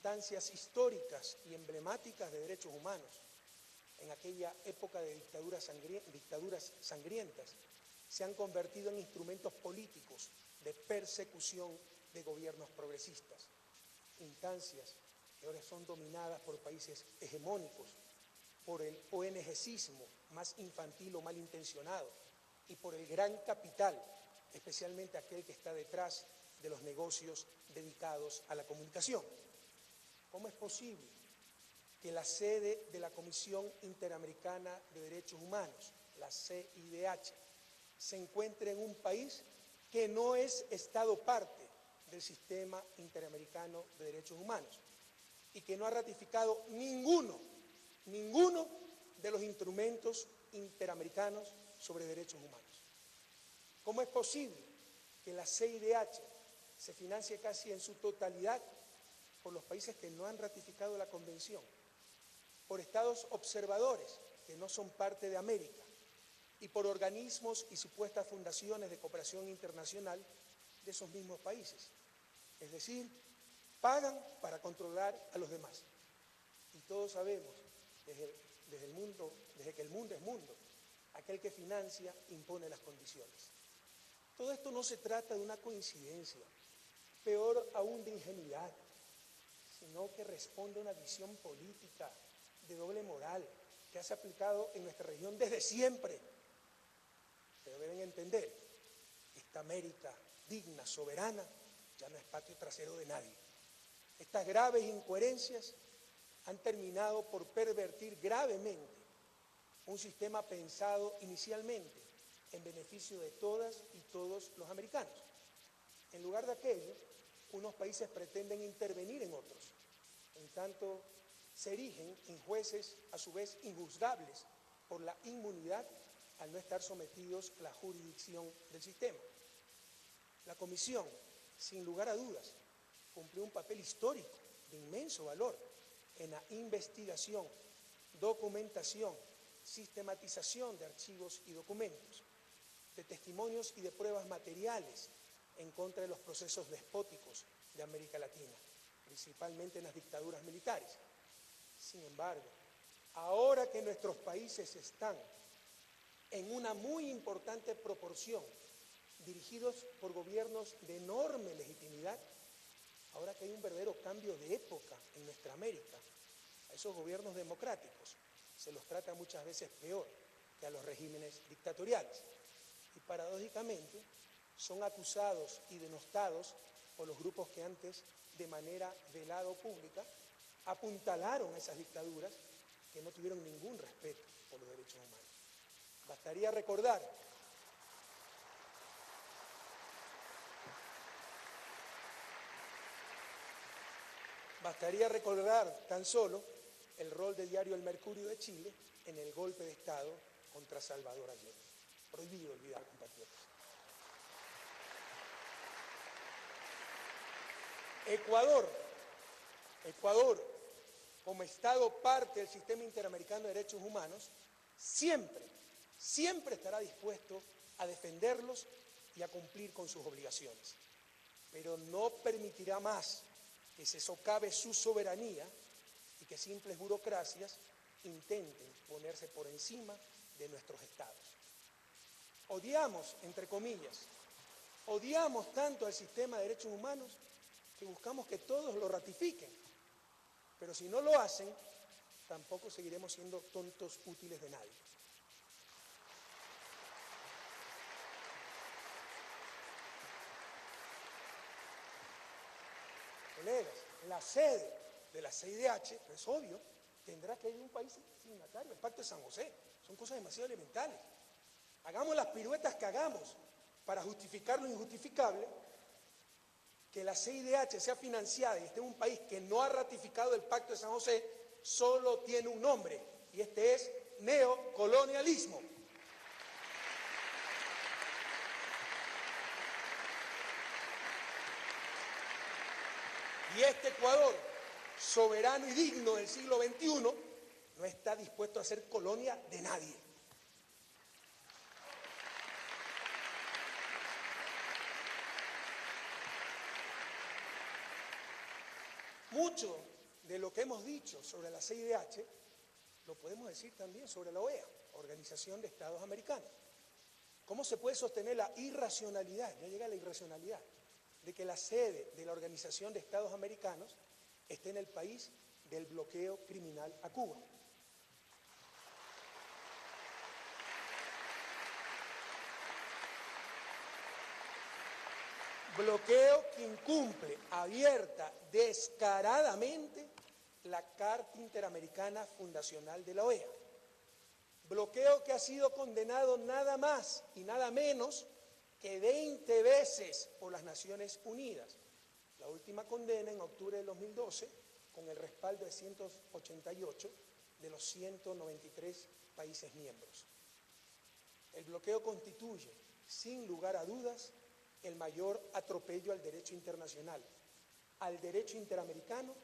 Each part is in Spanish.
instancias históricas y emblemáticas de derechos humanos, en aquella época de dictaduras sangrientas, se han convertido en instrumentos políticos de persecución de gobiernos progresistas, instancias que ahora son dominadas por países hegemónicos, por el ONGcismo más infantil o malintencionado y por el gran capital, especialmente aquel que está detrás de los negocios dedicados a la comunicación. ¿Cómo es posible que la sede de la Comisión Interamericana de Derechos Humanos, la CIDH, se encuentre en un país que no es Estado parte del Sistema Interamericano de Derechos Humanos y que no ha ratificado ninguno de los instrumentos interamericanos sobre derechos humanos? ¿Cómo es posible que la CIDH se financie casi en su totalidad por los países que no han ratificado la Convención, por estados observadores que no son parte de América y por organismos y supuestas fundaciones de cooperación internacional de esos mismos países? Es decir, pagan para controlar a los demás. Y todos sabemos, desde que el mundo es mundo, aquel que financia impone las condiciones. Todo esto no se trata de una coincidencia, peor aún de ingenuidad, sino que responde a una visión política de doble moral que se ha aplicado en nuestra región desde siempre. Pero deben entender, esta América digna, soberana, ya no es patio trasero de nadie. Estas graves incoherencias han terminado por pervertir gravemente un sistema pensado inicialmente en beneficio de todas y todos los americanos. En lugar de aquello, unos países pretenden intervenir en otros, en tanto se erigen en jueces a su vez injuzgables por la inmunidad al no estar sometidos a la jurisdicción del sistema. La Comisión, sin lugar a dudas, cumplió un papel histórico de inmenso valor en la investigación, documentación, sistematización de archivos y documentos, de testimonios y de pruebas materiales en contra de los procesos despóticos de América Latina, principalmente en las dictaduras militares. Sin embargo, ahora que nuestros países están en una muy importante proporción dirigidos por gobiernos de enorme legitimidad, ahora que hay un verdadero cambio de época en nuestra América, a esos gobiernos democráticos se los trata muchas veces peor que a los regímenes dictatoriales. Y paradójicamente son acusados y denostados por los grupos que antes, de manera velada o pública, apuntalaron a esas dictaduras que no tuvieron ningún respeto por los derechos humanos. Bastaría recordar tan solo el rol del diario El Mercurio de Chile en el golpe de Estado contra Salvador Allende. Prohibido olvidar, compatriotas. Ecuador, como Estado parte del Sistema Interamericano de Derechos Humanos, siempre estará dispuesto a defenderlos y a cumplir con sus obligaciones. Pero no permitirá más que se socave su soberanía y que simples burocracias intenten ponerse por encima de nuestros estados. Odiamos, entre comillas, odiamos tanto al sistema de derechos humanos que buscamos que todos lo ratifiquen, pero si no lo hacen, tampoco seguiremos siendo tontos útiles de nadie. Colegas, la sede de la CIDH, es obvio, tendrá que ir un país signatario, el Pacto de San José. Son cosas demasiado elementales. Hagamos las piruetas que hagamos para justificar lo injustificable, que la CIDH sea financiada y esté en un país que no ha ratificado el Pacto de San José, solo tiene un nombre, y este es neocolonialismo. Y este Ecuador, soberano y digno del siglo XXI, no está dispuesto a ser colonia de nadie. Mucho de lo que hemos dicho sobre la CIDH, lo podemos decir también sobre la OEA, Organización de Estados Americanos. ¿Cómo se puede sostener la irracionalidad, ya llega la irracionalidad, de que la sede de la Organización de Estados Americanos esté en el país del bloqueo criminal a Cuba? Bloqueo que incumple abierta, descaradamente, la Carta Interamericana Fundacional de la OEA. Bloqueo que ha sido condenado nada más y nada menos que 20 veces por las Naciones Unidas. La última condena en octubre de 2012, con el respaldo de 188 de los 193 países miembros. El bloqueo constituye, sin lugar a dudas, el mayor atropello al derecho internacional, al derecho interamericano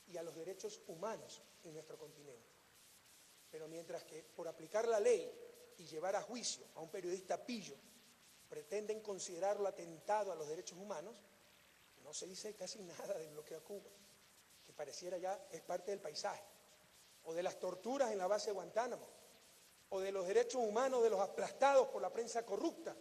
y a los derechos humanos en nuestro continente. Pero mientras que por aplicar la ley y llevar a juicio a un periodista pillo pretenden considerarlo atentado a los derechos humanos, no se dice casi nada del bloqueo a Cuba, que pareciera ya es parte del paisaje, o de las torturas en la base de Guantánamo, o de los derechos humanos de los aplastados por la prensa corrupta,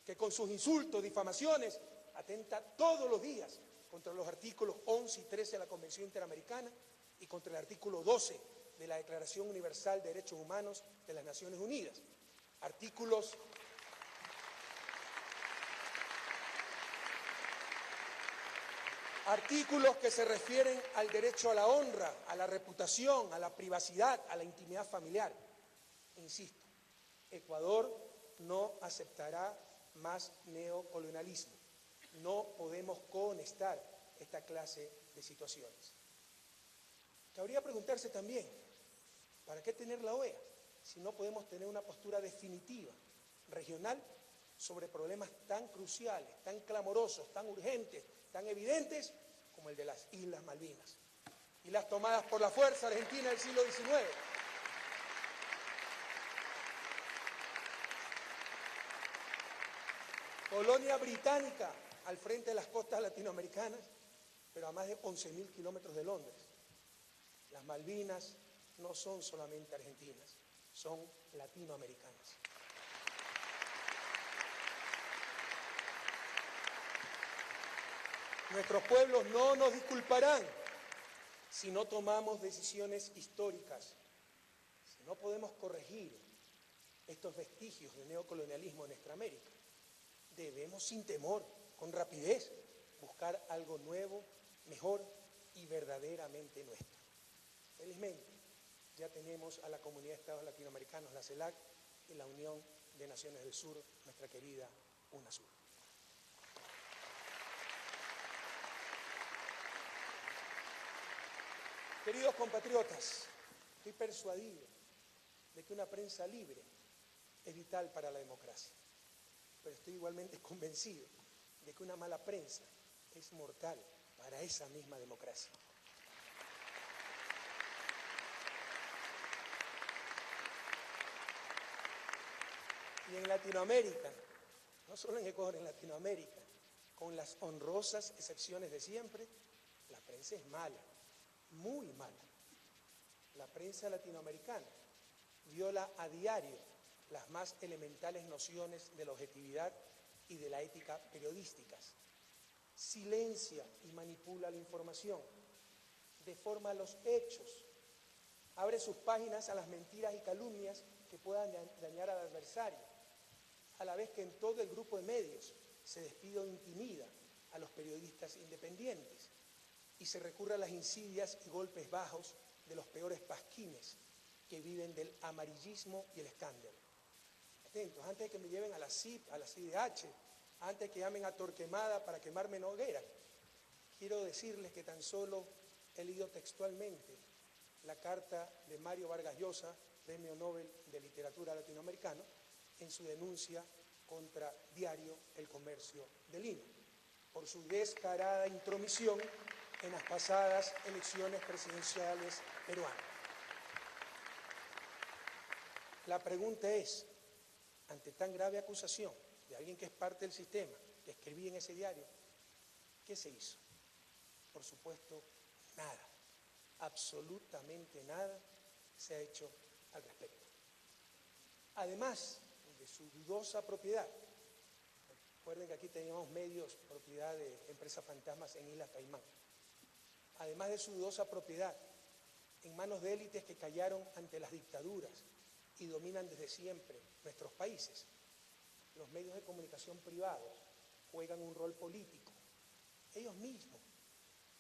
que con sus insultos, difamaciones, atenta todos los días contra los artículos 11 y 13 de la Convención Interamericana y contra el artículo 12 de la Declaración Universal de Derechos Humanos de las Naciones Unidas. Artículos que se refieren al derecho a la honra, a la reputación, a la privacidad, a la intimidad familiar. Insisto, Ecuador no aceptará más neocolonialismo. No podemos cohonestar esta clase de situaciones. Cabría preguntarse también, ¿para qué tener la OEA si no podemos tener una postura definitiva, regional, sobre problemas tan cruciales, tan clamorosos, tan urgentes, tan evidentes como el de las Islas Malvinas y las tomadas por la fuerza argentina del siglo XIX? Colonia británica al frente de las costas latinoamericanas, pero a más de 11.000 kilómetros de Londres. Las Malvinas no son solamente argentinas, son latinoamericanas. Nuestros pueblos no nos disculparán si no tomamos decisiones históricas, si no podemos corregir estos vestigios de neocolonialismo en nuestra América. Debemos sin temor, con rapidez, buscar algo nuevo, mejor y verdaderamente nuestro. Felizmente, ya tenemos a la Comunidad de Estados Latinoamericanos, la CELAC, y la Unión de Naciones del Sur, nuestra querida UNASUR. Queridos compatriotas, estoy persuadido de que una prensa libre es vital para la democracia, pero estoy igualmente convencido de que una mala prensa es mortal para esa misma democracia. Y en Latinoamérica, no solo en Ecuador, en Latinoamérica, con las honrosas excepciones de siempre, la prensa es mala, muy mala. La prensa latinoamericana viola a diario las más elementales nociones de la objetividad y de la ética periodísticas. Silencia y manipula la información, deforma los hechos, abre sus páginas a las mentiras y calumnias que puedan dañar al adversario, a la vez que en todo el grupo de medios se despide o intimida a los periodistas independientes y se recurre a las insidias y golpes bajos de los peores pasquines que viven del amarillismo y el escándalo. Atentos, antes de que me lleven a la CIP, a la CIDH, antes de que llamen a Torquemada para quemarme en hoguera, quiero decirles que tan solo he leído textualmente la carta de Mario Vargas Llosa, Premio Nobel de Literatura Latinoamericano, en su denuncia contra Diario El Comercio de Lima, por su descarada intromisión en las pasadas elecciones presidenciales peruanas. La pregunta es, ante tan grave acusación de alguien que es parte del sistema, que escribí en ese diario, ¿qué se hizo? Por supuesto, nada, absolutamente nada se ha hecho al respecto. Además de su dudosa propiedad, recuerden que aquí teníamos medios propiedad de empresas fantasmas en Islas Caimán, además de su dudosa propiedad en manos de élites que callaron ante las dictaduras y dominan desde siempre nuestros países, los medios de comunicación privados juegan un rol político. Ellos mismos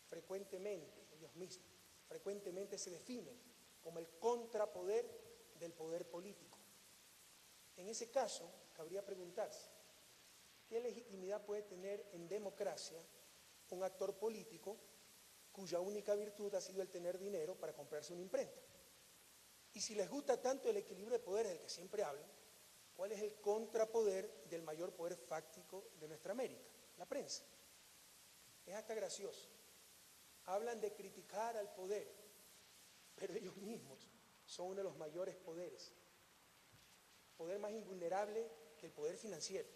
frecuentemente se definen como el contrapoder del poder político. En ese caso, cabría preguntarse, ¿qué legitimidad puede tener en democracia un actor político cuya única virtud ha sido el tener dinero para comprarse una imprenta? Y si les gusta tanto el equilibrio de poderes del que siempre hablan, ¿cuál es el contrapoder del mayor poder fáctico de nuestra América? La prensa. Es hasta gracioso. Hablan de criticar al poder, pero ellos mismos son uno de los mayores poderes. Poder más invulnerable que el poder financiero,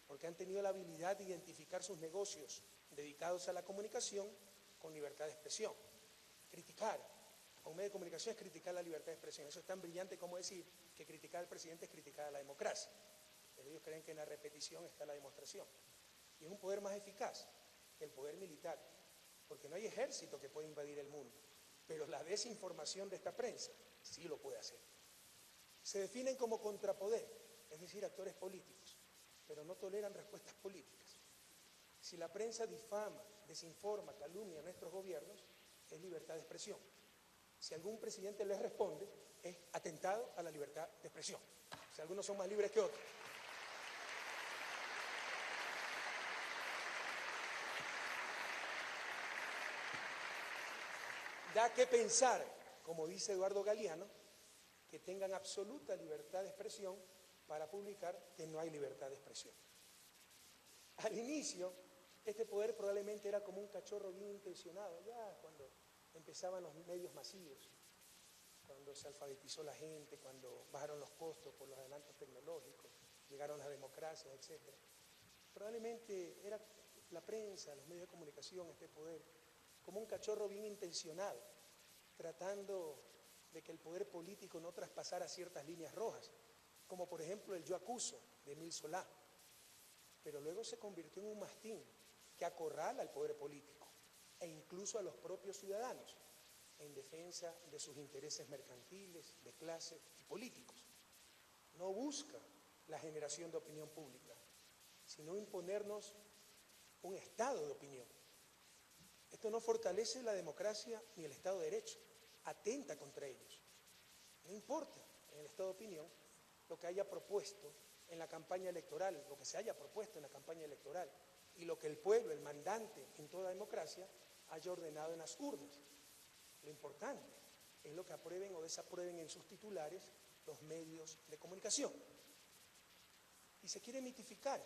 porque han tenido la habilidad de identificar sus negocios dedicados a la comunicación con libertad de expresión. Criticar a un medio de comunicación es criticar la libertad de expresión. Eso es tan brillante como decir que criticar al presidente es criticar a la democracia. Pero ellos creen que en la repetición está la demostración. Y es un poder más eficaz que el poder militar, porque no hay ejército que pueda invadir el mundo, pero la desinformación de esta prensa sí lo puede hacer. Se definen como contrapoder, es decir, actores políticos, pero no toleran respuestas políticas. Si la prensa difama, desinforma, calumnia a nuestros gobiernos, es libertad de expresión. Si algún presidente les responde, es atentado a la libertad de expresión. Si algunos son más libres que otros. Da que pensar, como dice Eduardo Galeano, que tengan absoluta libertad de expresión para publicar que no hay libertad de expresión. Al inicio, este poder probablemente era como un cachorro bien intencionado, ya cuando empezaban los medios masivos, cuando se alfabetizó la gente, cuando bajaron los costos por los adelantos tecnológicos, llegaron las democracias, etc. Probablemente era la prensa, los medios de comunicación, este poder, como un cachorro bien intencionado, tratando de que el poder político no traspasara ciertas líneas rojas, como por ejemplo el yo acuso de Émile Zola, pero luego se convirtió en un mastín que acorrala al poder político e incluso a los propios ciudadanos en defensa de sus intereses mercantiles, de clase y políticos. No busca la generación de opinión pública, sino imponernos un estado de opinión. Esto no fortalece la democracia ni el Estado de Derecho, atenta contra ellos. No importa en el estado de opinión lo que haya propuesto en la campaña electoral, lo que se haya propuesto en la campaña electoral y lo que el pueblo, el mandante en toda democracia, haya ordenado en las urnas. Lo importante es lo que aprueben o desaprueben en sus titulares los medios de comunicación. Y se quiere mitificar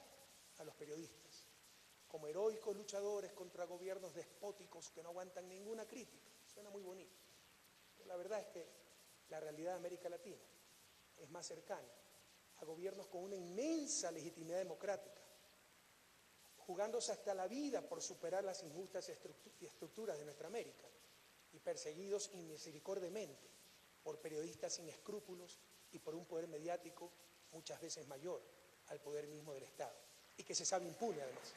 a los periodistas como heroicos luchadores contra gobiernos despóticos que no aguantan ninguna crítica. Suena muy bonito, pero la verdad es que la realidad de América Latina es más cercana a gobiernos con una inmensa legitimidad democrática, jugándose hasta la vida por superar las injustas estructuras de nuestra América y perseguidos inmisericordiamente por periodistas sin escrúpulos y por un poder mediático muchas veces mayor al poder mismo del Estado y que se sabe impune además.